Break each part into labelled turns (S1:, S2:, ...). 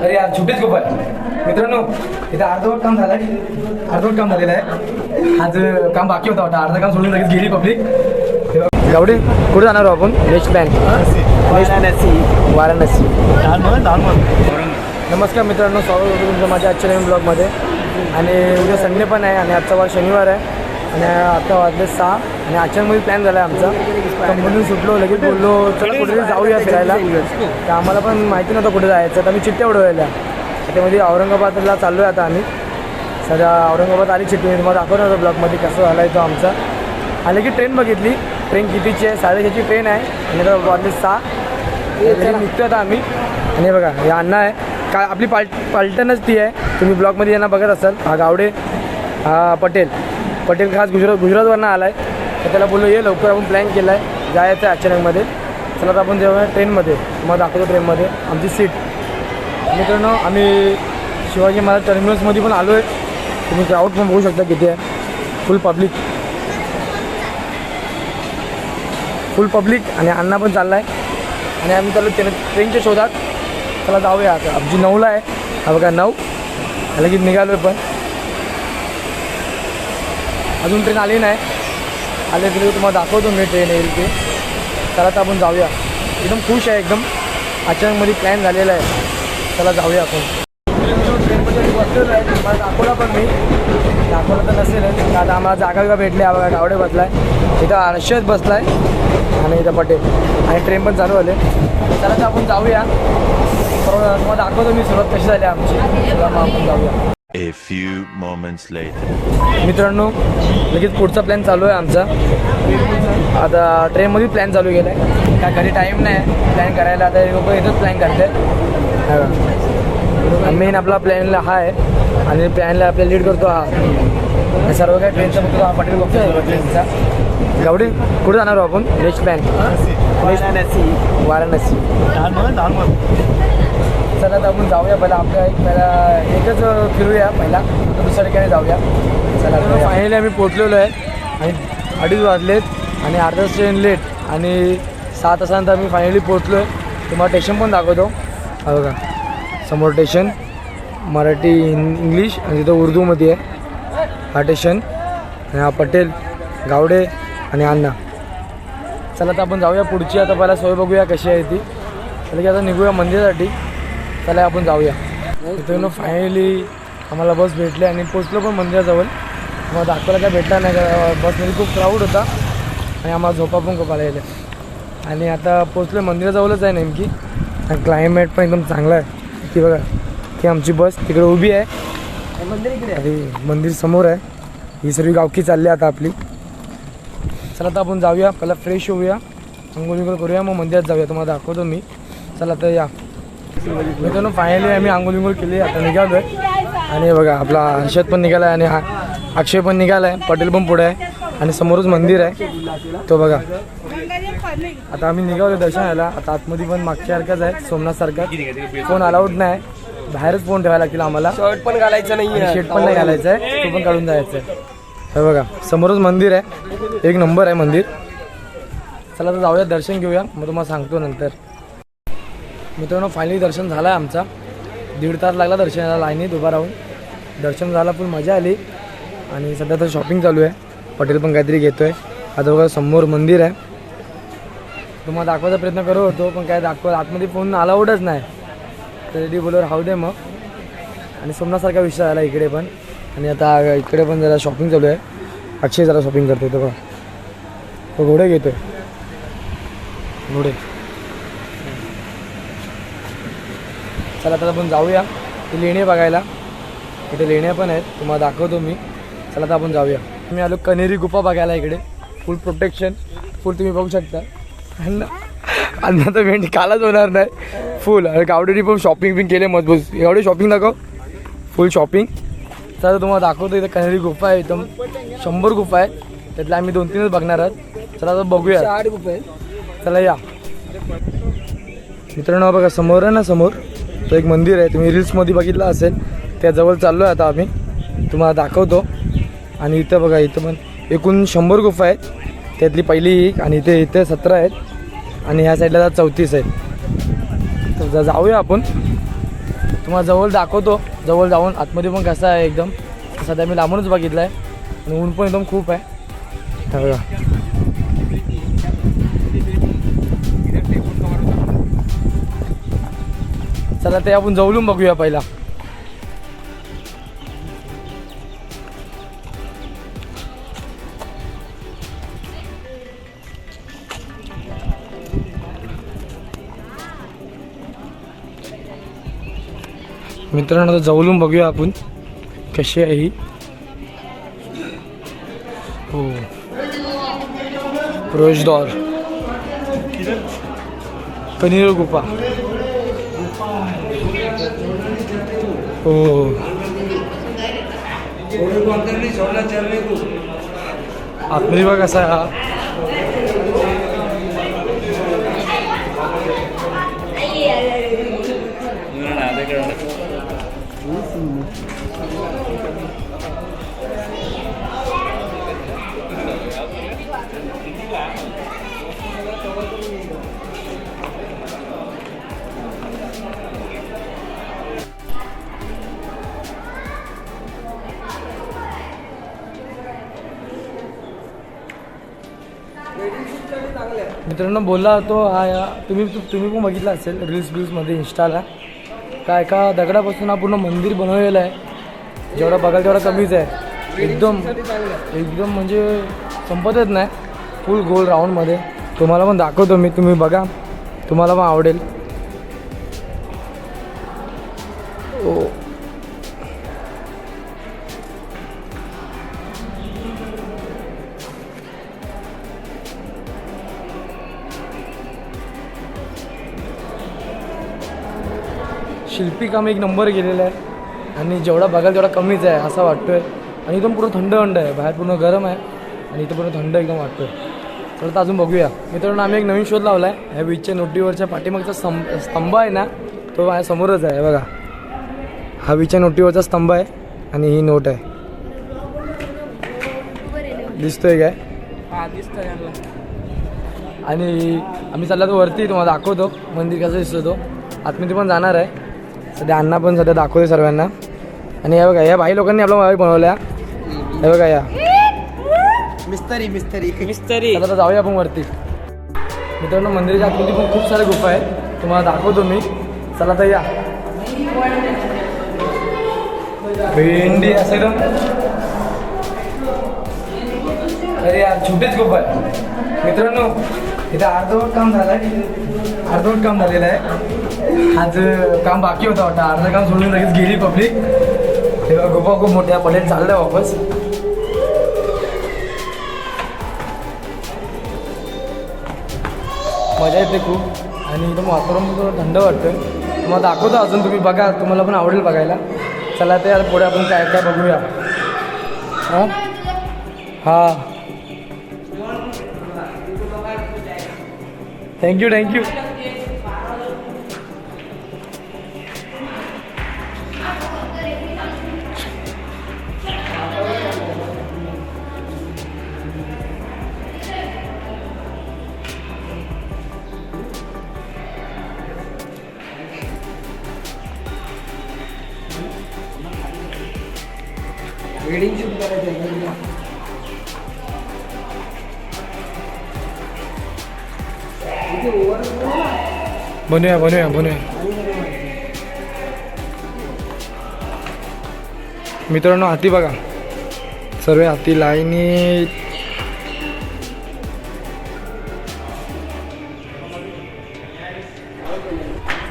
S1: अरे यार छोटीच गुफा आहे मित्रांनो. इथं अर्धवट काम झालेलं आहे. आज काम बाकी होता अर्ध काम सोडून लगेच गेली पब्लिक. गावडे कुठे जाणार आहोत आपण? Next plan Varanasi. नमस्कार मित्रांनो, स्वागत होतं तुमचं माझ्या आजच्या नवीन ब्लॉगमध्ये. आणि उद्या संडे पण आहे आणि आजचा वार शनिवार आहे आणि आता वाजले 6 आणि अचानकमध्ये प्लॅन झाला आहे आमचा. कंपनीतून सुटलो, लगेच बोललो चला कुठेतरी जाऊया फिरायला. तर आम्हाला पण माहिती नव्हतं कुठे जायचं. तर आम्ही चिठ्ठ्या उडवायला त्यामध्ये औरंगाबादला चाललो आहे आता आम्ही. सध्या औरंगाबाद आली चिठ्ठी, तुम्हाला दाखवणार होतं ब्लॉगमध्ये कसं झाला आहे तो आमचा. आले की ट्रेन बघितली, ट्रेन कितीची आहे? 6:30ची ट्रेन आहे आणि आता वाजले 6 निघतो आता आम्ही. आणि बघा हे अण्णा आहे का आपली पालटणच ती आहे, तुम्ही ब्लॉगमध्ये यांना बघत असाल. हा गावडे, हा पटेल खास गुजरातवरनं आला आहे. तर त्याला बोललो ये लवकर, आपण प्लॅन केला आहे जायचं आहे अचानकमध्ये. चला तर आपण जेव्हा ट्रेनमध्ये तुम्हाला दाखवतो ट्रेनमध्ये आमची सीट. मित्रांनो आम्ही शिवाजी महाराज टर्मिनल्समध्ये पण आलो आहे. तुम्ही क्राऊड पण बघू शकता किती आहे. फुल पब्लिक आणि अण्णा पण चालला आहे आणि आम्ही चालू ट्रेनच्या शोधात. चला जाऊया आता. आमची 9ला आहे. हा बघा 9 लगेच निघालो आहे. पण अजून ट्रेन आली नाही. आले तरी तुम्हाला दाखवतो मी ट्रेन येईल ते. चला तर आपण जाऊया. एकदम खुश आहे, एकदम अचानकमध्ये प्लॅन झालेला आहे. चला जाऊया आपण. ट्रेनमध्ये बसलेलो आहे, तुम्हाला दाखवला पण मी. दाखवलं तर नसेल. आता आम्हाला जागा भेटली. हा बघा गावडे बसला आहे, इथं अर्षद बसला आहे आणि इथं पटेल आणि ट्रेन पण चालू आले. चला तर आपण जाऊया. तुम्हाला दाखवतो मी सुरुवात कशी झाली आमची. चला मग आपण जाऊया.
S2: A few moments later.
S1: मित्रांनो लगेच पुढचा प्लॅन चालू आहे आमचा. आता ट्रेनमध्ये प्लॅन चालू केला आहे. काय घरी टाईम नाही प्लॅन करायला. आता लोक इथंच प्लॅन करतात. मेन आपला प्लॅनला हा आहे आणि प्लॅनला आपल्याला लीड करतो हा. सर्व काय ट्रेनचा बघतो हा पटेल बघतो ट्रेनचा. गावडे कुठे जाणार आहोत आपण? Next plan Varanasi. चला तर आपण जाऊया. पहिला एकच फिरूया पहिला, दुसऱ्या ठिकाणी जाऊया. चला फायनली आम्ही पोचलेलो आहे आणि 2:30 वाजलेत आणि अर्धा ट्रेन लेट आणि 6 तासानंतर आम्ही फायनली पोचलो आहे. तुम्हाला स्टेशन पण दाखवतो. हा बघा समोर स्टेशन, मराठी इंग्लिश आणि तिथं उर्दूमध्ये आहे हा स्टेशन. आणि हा पटेल, गावडे आणि अण्णा. चला तर आपण जाऊया पुढची. आता पहिला सोय बघूया कशी आहे ती. चला की आता निघूया मंदिरासाठी. चला आपण जाऊया. इथून फायनली आम्हाला बस भेटली आणि पोचलो पण मंदिराजवळ. मग दाखवायला काय भेटला नाही, बसमध्ये खूप क्राऊड होता आणि आम्हाला झोपा पण खूप आला. आणि आता पोचलो मंदिराजवळच आहे नेमकी. आणि क्लायमेट पण एकदम चांगला आहे. की बघा की आमची बस तिकडे उभी आहे, मंदिर इकडे आहे, मंदिर समोर आहे. ही सर्व गावकी चालली आता आपली. चला तर आपण जाऊया. पहिला फ्रेश होऊया, अंघोळ करूया, मग मंदिरात जाऊया. तुम्हाला दाखवतो मी. चला तर या. मित्रांनो फायनली आम्ही आंघोळ केली, आता निघालो आहे. आणि बघा आपला हर्षद पण निघाला आहे आणि अक्षय पण निघाला आहे. पटेल पण पुढे आहे आणि समोरच मंदिर आहे तो बघा. आता आम्ही निघालो दर्शनाला. आता आतमध्ये पण मागच्यासारखाच आहे, सोमनाथसारखा. फोन अलाउड नाही, बाहेरच फोन ठेवायला लागतील आम्हाला. शर्ट पण घालायचं नाही, शर्ट पण नाही घालायचं आहे, तो पण काढून जायचं आहे. हे बघा समोरच मंदिर आहे, एक नंबर आहे मंदिर. चला तर जाऊया, दर्शन घेऊया, मग तुम्हाला सांगतो नंतर. मित्रांनो फायनली दर्शन झालं आहे आमचा. 1.5 तास लागला दर्शनाला लाईनीत उभा राहून. दर्शन झालं, फुल मजा आली. आणि सध्या तर शॉपिंग चालू आहे. पटेल पण काहीतरी घेतो आहे. आता बघा समोर मंदिर आहे, तुम्हाला दाखवायचा प्रयत्न करत होतो पण काय आतमध्ये फोन अलाउडच नाही. तर बोलवर राहू दे मग. आणि सोमनाथसारखा विषय झाला इकडे पण. आणि आता इकडे पण जरा शॉपिंग चालू आहे. अक्षय जरा शॉपिंग करतो तो बघा, तो घोडे घेतो आहे, घोडे. चला आता आपण जाऊया ते लेणे बघायला. इथे लेण्या पण आहेत, तुम्हाला दाखवतो मी. चला आता आपण जाऊया. मी आलो कनेरी गुफा बघायला. इकडे फुल प्रोटेक्शन, फुल तुम्ही बघू शकता. अण्णा तर भेंडी कालच होणार नाही फुल. आणि गावडेनी पण शॉपिंग पण केले मजबूत. एवढे शॉपिंग दाखव, फुल शॉपिंग. चला तुम्हाला दाखवतो. इथं कनेरी गुफा आहे, एकदम 100 गुफा आहे. त्यातल्या आम्ही 2-3च बघणार आहोत. चला आता बघूया. 8 गुफा आहे. चला या. मित्रांनो बघा समोर आहे ना, समोर तो एक मंदिर आहे, तुम्ही रील्समध्ये बघितलं असेल. त्याजवळ चाललो आहे आता आम्ही, तुम्हाला दाखवतो. आणि इथं बघा, इथं पण एकूण 100 गुफा आहेत. त्यातली पहिली एक आणि इथे 17 आहेत आणि ह्या साईडला 34 आहेत. तर जाऊया आपण. तुम्हाला जवळ दाखवतो, जवळ जाऊन आतमध्ये पण कसा आहे एकदम. सध्या मी लांबूनच बघितलं आहे आणि ऊन पण एकदम खूप आहे. हे बघा. चला ते आपण जवळून बघूया पहिला. मित्रांनो आता जवळून बघूया आपण कशी आहे ही. हो प्रवेशद्वार कनीर गुफा. हो आतमध्ये बघ कसा आहे हा. मित्रांनो बोलला तो हा या तुम्ही पण बघितला असेल रील्समध्ये इंस्टाला. का एका दगडापासून हा पूर्ण मंदिर बनवलेलं आहे. जेवढा बघाल तेवढा कमीच आहे. एकदम एकदम म्हणजे संपतच नाही. फुल गोल राऊंडमध्ये. तुम्हाला पण दाखवतो मी, तुम्ही बघा, तुम्हाला पण आवडेल. ओ शिल्पीकाम एक नंबर गेलेलं आहे आणि जेवढा बघाल तेवढा कमीच आहे असं वाटतोय. आणि एकदम पूर्ण थंड आहे. बाहेर पूर्ण गरम आहे आणि इथं पूर्ण थंड एकदम वाटतोय. तर आता अजून बघूया. मित्रांनो आम्ही एक नवीन शोध लावला आहे. ह्या बीचच्या नोटीवरच्या पाठीमागचा स्तंभ आहे ना, तो माझ्या समोरच आहे बघा. हा बीचच्या नोटीवरचा स्तंभ आहे आणि ही नोट आहे. दिसतोय काय?
S3: हां दिसतोय.
S1: आणि आम्ही चालला तो वरती, तुम्हाला दाखवतो मंदिर कसं दिसतो तो. आतमध्ये पण जाणार आहे. सध्या अण्णा पण सध्या दाखवते सर्वांना. आणि हे बघा या बाई लोकांनी आपला मोबाईल बनवला. हे बघा या मिस्त्री. आता जाऊया आपण वरती. मित्रांनो मंदिराच्या आतमध्ये पण खूप साऱ्या गुफा आहेत, तुम्हाला दाखवतो मी. चला तर या. भेंडी असेल अरे यार छोटीच गुफा आहे. मित्रांनो इथं अर्धवट काम झालं आहे. अर्धवट काम झालेलं आहे. आज काम बाकी होतं वाटतं. अर्धं काम सोडून लगेच गेली पब्लिक. तेव्हा गुफा खूप मोठ्या पडेल चाललं वापस. मजा येते खूप आणि एकदम वातावरण थोडं थंड वाटतं. तुम्हाला दाखवतो अजून, तुम्ही बघा, तुम्हाला पण आवडेल बघायला. चला ते आता पुढे आपण काय काय बघूया. हां हां थँक्यू थँक्यू. वेडिंग शूट करायचं आहे. बनूया बनूया बनूया. मित्रांनो हाती बघा, सर्व हाती लाईनी.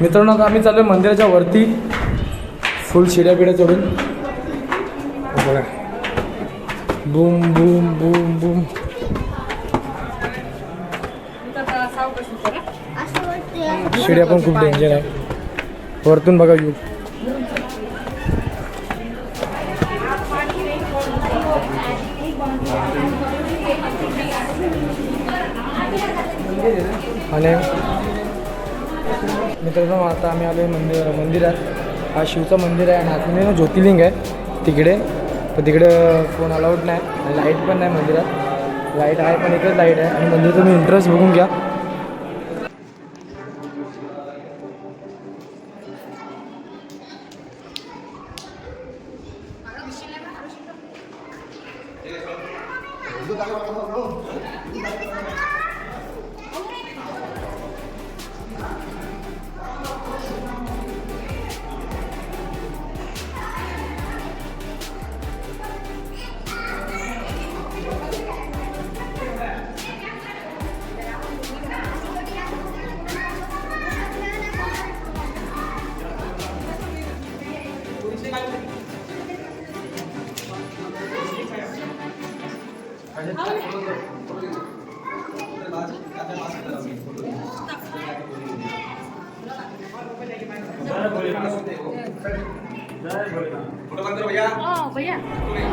S1: मित्रांनो आता आम्ही चाललोय मंदिराच्या वरती. फुल शिड्या पिढ्या चढून बघा. Boom boom boom boom. शिड्या पण खूप डेंजर आहे. वरतून बघा व्यू. आणि मित्रांनो आता आम्ही आलो मंदिरात. हा शिवचं मंदिर आहे आणि आतमध्ये ना ज्योतिर्लिंग आहे तिकडे. पण तिकडे फोन अलाउड नाही आणि लाईट पण नाही मंदिरात. लाईट आहे पण एकच लाईट आहे. आणि मंदिर तुम्ही इंटरेस्ट बघून घ्या.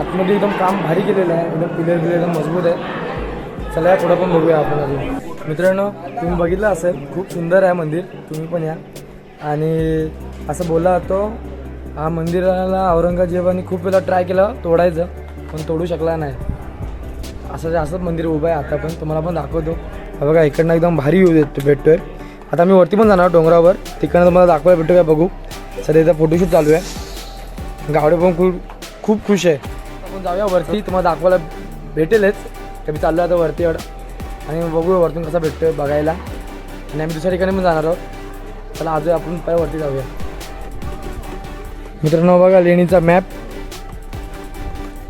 S1: आतमध्ये एकदम काम भारी केलेलं आहे, एकदम पिलर एकदम मजबूत आहे. चला पुढं पण बघूया आपण अजून. मित्रांनो, तुम्ही बघितलं असेल, खूप सुंदर आहे मंदिर, तुम्ही पण या. आणि असं बोलला जातो, हा मंदिराला औरंगजेबाने खूप वेळा ट्राय केला तोडायचं, पण तोडू शकला नाही. असं मंदिर उभं आहे आता पण, तुम्हाला पण दाखवतो. हा बघा, इकडनं एकदम भारी व्ह्यू भेटतोय. आता मी वरती पण जाणार डोंगरावर, तिकडनं तुम्हाला दाखवायला भेटतो काय बघू. सध्या इथं फोटोशूट चालू आहे. गावडे पण खूप खुश आहे. आपण जाऊया वरती, तुम्हाला दाखवायला भेटेलच. तर मी चाललो आता वरती आणि बघूया वरतून कसा भेटतोय बघायला. आणि आम्ही दुसऱ्या ठिकाणी पण जाणार आहोत. चला आज आपण पाय वरती जाऊया. मित्रांनो बघा, लेणीचा मॅप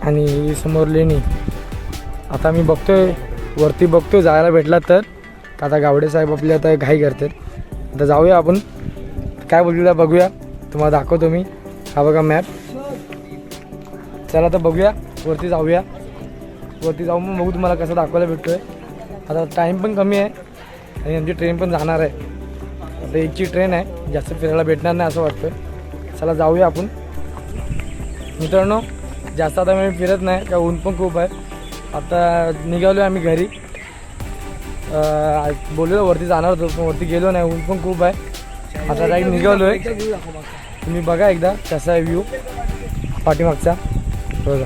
S1: आणि समोर लेणी. आता मी बघतोय वरती, बघतोय जायला भेटला तर. आता गावडे साहेब आपले आता घाई करतात. आता जाऊया आपण, काय बोललेलं बघूया, तुम्हाला दाखवतो मी. हा बघा मॅप. चला आता बघूया, वरती जाऊया. वरती जाऊन पण बघू तुम्हाला कसं दाखवायला भेटतोय. आता टाईम पण कमी आहे आणि आमची ट्रेन पण जाणार आहे. आता एकची ट्रेन आहे, जास्त फिरायला भेटणार नाही असं वाटतंय. चला जाऊया आपण. मित्रांनो, जास्त आता मी फिरत नाही, का ऊन पण खूप आहे. आता निघालो आम्ही घरी. बोललो वरती जाणार होतो, पण वरती गेलो नाही, ऊन पण खूप आहे. आता राईट निघालो आहे. तुम्ही बघा एकदा कसा आहे व्ह्यू पाठीमागचा. बघा,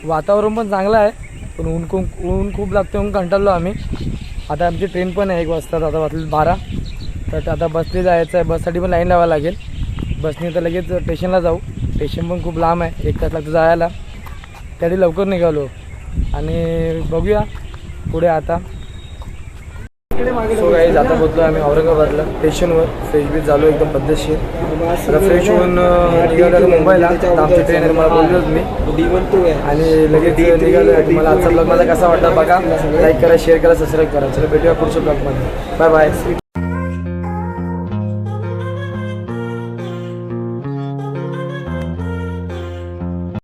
S1: वातावरण पण चांगलं आहे, पण ऊन खूप लागतं म्हणून कंटाळलो आम्ही. आता आमची ट्रेन पण आहे 1 वाजता, आता वाजले 12. तर आता बसने जायचं आहे, बससाठी पण लाईन लावायला लागेल. बसने तर लगेच स्टेशनला जाऊ. स्टेशन पण खूप लांब आहे, 1 तास लागतो जायला. त्यासाठी लवकर निघालो आणि बघूया पुढे आता. सो काही जाता पोचलो आम्ही औरंगाबादला स्टेशनवर. फ्रेश बीच झालो एकदम पद्धतशीर. आता फ्रेश होऊन निघालो मुंबईला. आमची ट्रेन आहे, मला बोललो मी. आणि लगेच निघालो. मला आजचा ब्लॉग माझा कसा वाटला बघा. लाईक करा, शेअर करा, सबस्क्राईब करा. चला भेटूया पुढच्या ब्लॉगमध्ये. Bye bye.